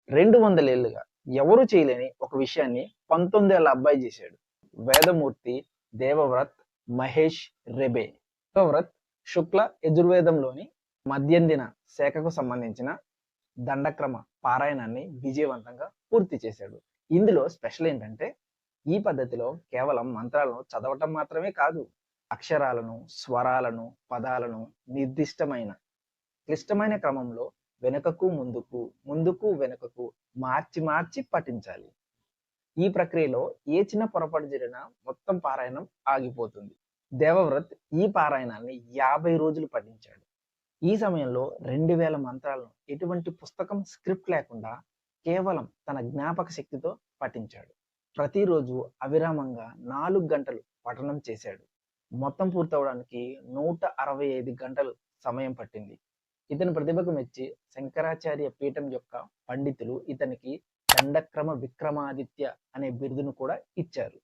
200 ఏళ్లుగా ఎవరు చేయలేని ఒక విషయాన్ని 19 ఏళ్ల అబ్బాయి చేశాడు. వేదమూర్తి దేవవ్రత్ మహేష్ రెబే. దేవవ్రత్ శుక్ల యజుర్వేదంలోని మధ్యందిన శాఖకు సంబంధించిన దండక్రమ పారాయణాన్ని విజయవంతంగా పూర్తి చేశాడు. ఇందులో స్పెషల్ ఏంటంటే ఈ పద్ధతిలో కేవలం మంత్రాలను చదవటం మాత్రమే కాదు, అక్షరాలను, స్వరాలను, పదాలను నిర్దిష్టమైన క్లిష్టమైన క్రమంలో వెనుకకు ముందుకు, ముందుకు వెనుకకు మార్చి మార్చి పఠించాలి. ఈ ప్రక్రియలో ఏ చిన్న పొరపాటు జరిగినా మొత్తం పారాయణం ఆగిపోతుంది. దేవవ్రత్ ఈ పారాయణాన్ని 50 రోజులు పఠించాడు. ఈ సమయంలో 2000 మంత్రాలను ఎటువంటి పుస్తకం స్క్రిప్ట్ లేకుండా కేవలం తన జ్ఞాపక శక్తితో పఠించాడు. ప్రతిరోజు అవిరామంగా 4 గంటలు పఠనం చేశాడు. మొత్తం పూర్తవడానికి 165 గంటలు సమయం పట్టింది. ఇతని ప్రతిభకు మెచ్చి శంకరాచార్య పీఠం యొక్క పండితులు ఇతనికి దండక్రమ విక్రమాదిత్య అనే బిరుదును కూడా ఇచ్చారు.